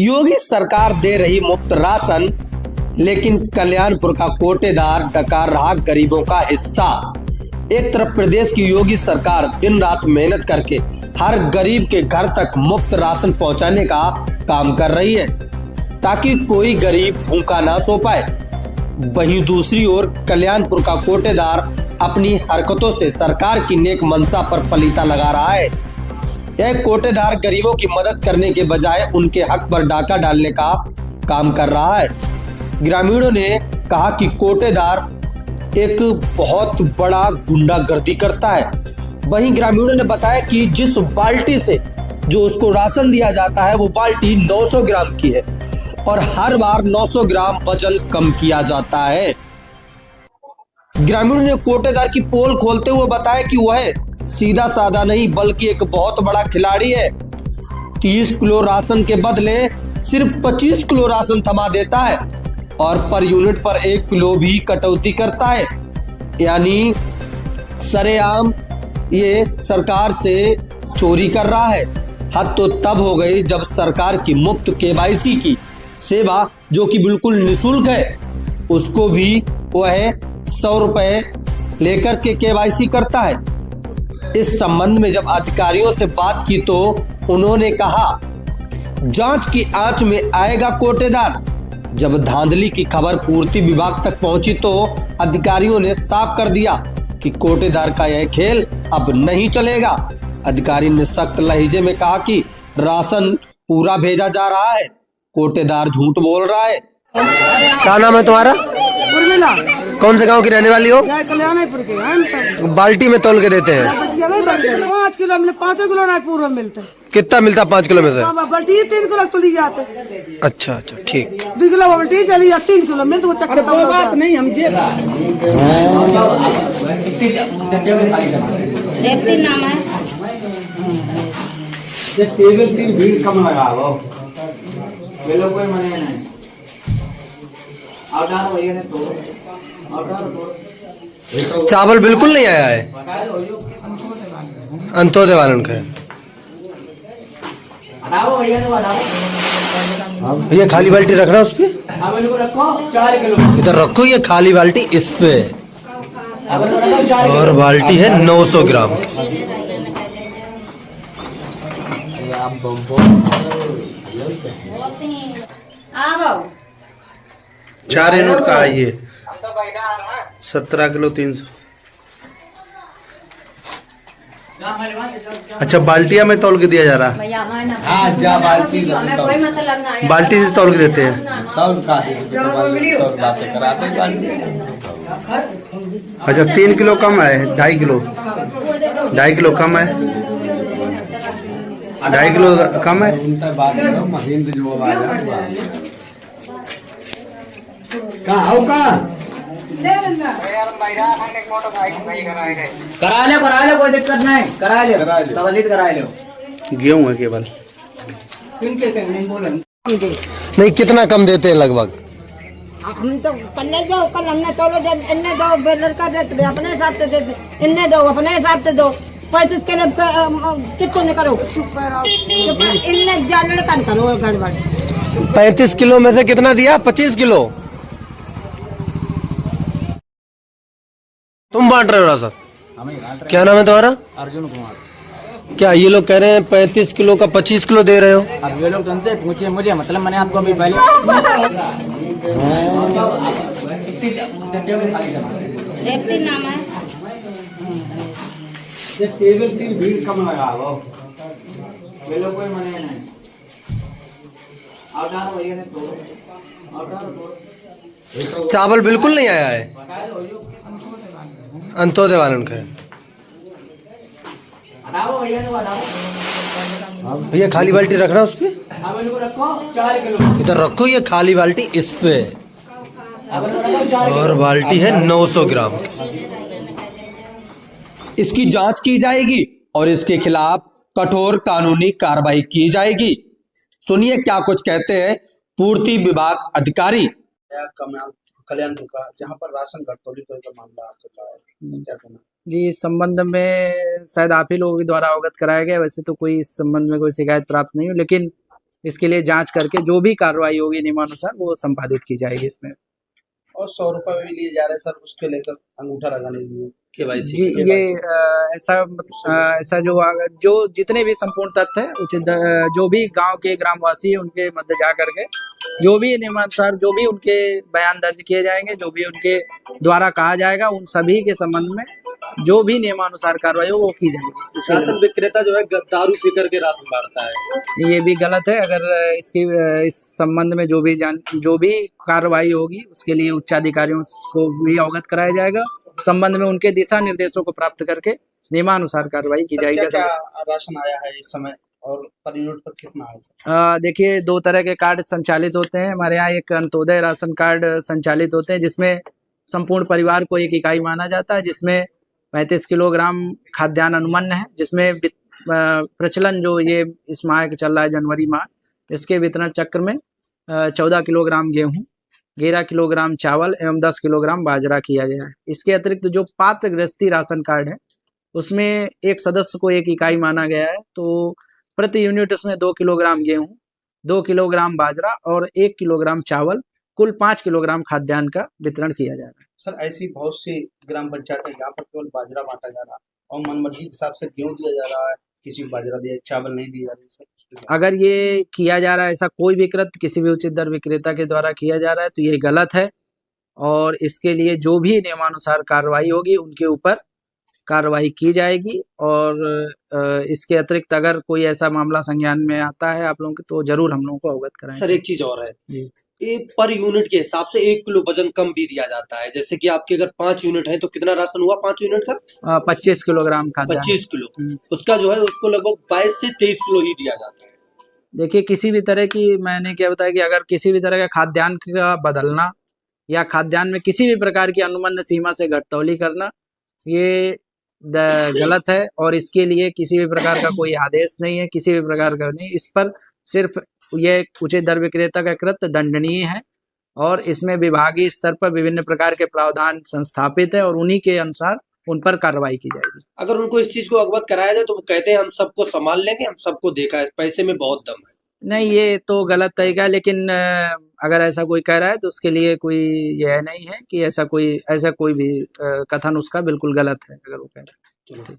योगी सरकार दे रही मुफ्त राशन, लेकिन कल्याणपुर का कोटेदार डकार रहा गरीबों का हिस्सा। एक तरफ प्रदेश की योगी सरकार दिन रात मेहनत करके हर गरीब के घर तक मुफ्त राशन पहुंचाने का काम कर रही है ताकि कोई गरीब भूखा ना सो पाए। वहीं दूसरी ओर कल्याणपुर का कोटेदार अपनी हरकतों से सरकार की नेक मंशा पर पलीता लगा रहा है। यह कोटेदार गरीबों की मदद करने के बजाय उनके हक पर डाका डालने का काम कर रहा है। ग्रामीणों ने कहा कि कोटेदार एक बहुत बड़ा गुंडागर्दी करता है। वहीं ग्रामीणों ने बताया कि जिस बाल्टी से जो उसको राशन दिया जाता है वो बाल्टी 900 ग्राम की है और हर बार 900 ग्राम वजन कम किया जाता है। ग्रामीणों ने कोटेदार की पोल खोलते हुए बताया कि वह सीधा साधा नहीं बल्कि एक बहुत बड़ा खिलाड़ी है। 30 किलो राशन के बदले सिर्फ 25 किलो राशन थमा देता है और पर यूनिट पर 1 किलो भी कटौती करता है। यानी सरेआम ये सरकार से चोरी कर रहा है। हद तो तब हो गई जब सरकार की मुफ्त केवाईसी की सेवा जो कि बिल्कुल निःशुल्क है उसको भी वह 100 रुपए लेकर के केवाईसी करता है। इस संबंध में जब अधिकारियों से बात की तो उन्होंने कहा जांच की आंच में आएगा कोटेदार। जब धांधली की खबर पूर्ति विभाग तक पहुंची तो अधिकारियों ने साफ कर दिया कि कोटेदार का यह खेल अब नहीं चलेगा। अधिकारी ने सख्त लहजे में कहा कि राशन पूरा भेजा जा रहा है, कोटेदार झूठ बोल रहा है। क्या नाम है तुम्हारा? उर्मिला। कौन से गांव की रहने वाली हो? कल्याणपुर के हैं। बाल्टी में तौल के देते हैं। 5 किलो मिले, 5 किलो ना पूरा मिलता है। कितना मिलता है 5 किलो में से? बाल्टी 3 किलो तुली जाते। अच्छा ठीक। 2 किलो बाल्टी चली जाती, 3 किलो मिलते वो चक्कर तो बात नहीं हम जे रेवती नाम है। ये टेबल 3 भीड़ कम लगाओ। ये लोग कोई मने नहीं। आउटार भैया ने तो चावल बिल्कुल नहीं आया है। अंत्योदय वालन का भैया खाली बाल्टी रखना उस पे। रखो 4 किलो इधर रखो ये खाली बाल्टी इस पे और बाल्टी है 900 ग्राम। 4 यूनिट का है ये 17 किलो 300। अच्छा बाल्टिया में तौल के दिया जा रहा है। बाल्टी से तौल के देते हैं। अच्छा 3 किलो कम है, 2.5 किलो 2.5 किलो कम है, 2.5 किलो कम है। करा ले कोई दिक्कत नहीं, करा ले तवलीद करा ले। गेहूं है केवल। नहीं कितना कम देते हैं लगभग? हम तो पन्ने दो, कल हमने तोलो इन्ने दो लड़का देते अपने हिसाब से देते, इन्ने दो अपने हिसाब से दो। 35 के लिए कितने करो इन्ने जा लड़का करो गड़बड़। 35 किलो में से कितना दिया? 25 किलो तुम बांट रहे हो राशन? क्या नाम है तुम्हारा? अर्जुन कुमार। क्या ये लोग कह रहे हैं 35 किलो का 25 किलो दे रहे हो? अब ये लोग तुमसे पूछिए मुझे, मतलब मैंने आपको अभी पहले रेवती नाम है। ये टेबल 3 भीड़ कम लगाओ। ये लोग कोई मने नहीं। आउटार भैया ने तो चावल बिल्कुल नहीं आया है। अंत्योदय वालन का भैया खाली बाल्टी रखना उस पे। रखो 4 किलो इधर रखो ये खाली बाल्टी इस पे और बाल्टी है 900 ग्राम। इसकी जांच की जाएगी और इसके खिलाफ कठोर कानूनी कार्रवाई की जाएगी। सुनिए क्या कुछ कहते हैं पूर्ति विभाग अधिकारी। कल्याणपुर का जहाँ पर राशन घटतौली का मामला चल रहा है, क्या कहना? जी, इस संबंध में शायद आप ही लोगों के द्वारा अवगत कराया गया। वैसे तो कोई इस संबंध में कोई शिकायत प्राप्त नहीं हुई, लेकिन इसके लिए जांच करके जो भी कार्रवाई होगी नियमानुसार वो संपादित की जाएगी इसमें। और 100 रुपए भी लिए जा रहे हैं सर, उसके लेकर अंगूठा लगाने के लिए KYC जी ये ऐसा जो जितने भी संपूर्ण तथ्य है उचित जो भी गांव के ग्रामवासी हैं उनके मध्य जा करके जो भी नियमानुसार जो भी उनके बयान दर्ज किए जाएंगे, जो भी उनके द्वारा कहा जाएगा, उन सभी के संबंध में जो भी नियमानुसार कार्रवाई हो वो की जाएगी। राशन विक्रेता जो है दारू पी करके राशन बांटता है, ये भी गलत है। अगर इस संबंध में जो भी कार्रवाई होगी उसके लिए उच्चाधिकारियों को भी अवगत कराया जाएगा। संबंध में उनके दिशा निर्देशों को प्राप्त करके नियमानुसार कार्रवाई की जाएगी। क्या राशन आया है इस समय और पर यूनिट पर कितना है? देखिए 2 तरह के कार्ड संचालित होते हैं हमारे यहाँ। एक अंत्योदय राशन कार्ड संचालित होते हैं जिसमें संपूर्ण परिवार को एक इकाई माना जाता है, जिसमें 35 किलोग्राम खाद्यान्न अनुमन्न है, जिसमें प्रचलन जो ये इस माह चल रहा है जनवरी माह, इसके वितरण चक्र में 14 किलोग्राम गेहूं, 11 किलोग्राम चावल एवं 10 किलोग्राम बाजरा किया गया है। इसके अतिरिक्त जो पात्र गृहस्थी राशन कार्ड है उसमें एक सदस्य को एक इकाई माना गया है, तो प्रति यूनिट उसमें 2 किलोग्राम गेहूं, 2 किलोग्राम बाजरा और 1 किलोग्राम चावल, कुल 5 किलोग्राम खाद्यान्न का वितरण किया जा रहा है। सर ऐसी बहुत सी ग्राम पंचायतें यहाँ पर केवल बाजरा बांटा जा रहा है और मनमर्जी के हिसाब से गेहूं दिया जा रहा है, किसी को बाजरा दिया, चावल नहीं दिया जा रहा है। सर अगर ये किया जा रहा है, ऐसा कोई भी कृत्य किसी भी उचित दर विक्रेता के द्वारा किया जा रहा है तो ये गलत है और इसके लिए जो भी नियमानुसार कार्रवाई होगी उनके ऊपर कार्रवाई की जाएगी। और इसके अतिरिक्त अगर कोई ऐसा मामला संज्ञान में आता है आप लोगों के, तो जरूर हम लोगों को अवगत कराएंगे। सर एक चीज और है जी, एक पर यूनिट के हिसाब से 1 किलो वजन कम भी दिया जाता है। जैसे कि आपके अगर 5 यूनिट है तो कितना राशन हुआ 5 यूनिट का? 25 किलोग्राम खाद्यान्न। 25 किलो, उसका जो है उसको लगभग 22 से 23 किलो ही दिया जाता है। देखिए किसी भी तरह की, मैंने क्या बताया कि अगर किसी भी तरह का खाद्यान्न का बदलना या खाद्यान्न में किसी भी प्रकार की अनुमन्य सीमा से घटतौली करना ये गलत है और इसके लिए किसी भी प्रकार का कोई आदेश नहीं है, किसी भी प्रकार का नहीं। इस पर सिर्फ ये उचित दर विक्रेता का कृत्य दंडनीय है और इसमें विभागीय स्तर पर विभिन्न प्रकार के प्रावधान संस्थापित है और उन्हीं के अनुसार उन पर कार्रवाई की जाएगी। अगर उनको इस चीज को अवगत कराया जाए तो वो कहते हैं हम सबको संभाल लेंगे, हम सबको देखा है, पैसे में बहुत दम है। नहीं, ये तो गलत तरीका है, लेकिन अगर ऐसा कोई कह रहा है तो उसके लिए कोई यह नहीं है कि ऐसा कोई भी कथन उसका बिल्कुल गलत है अगर वो कह रहा है।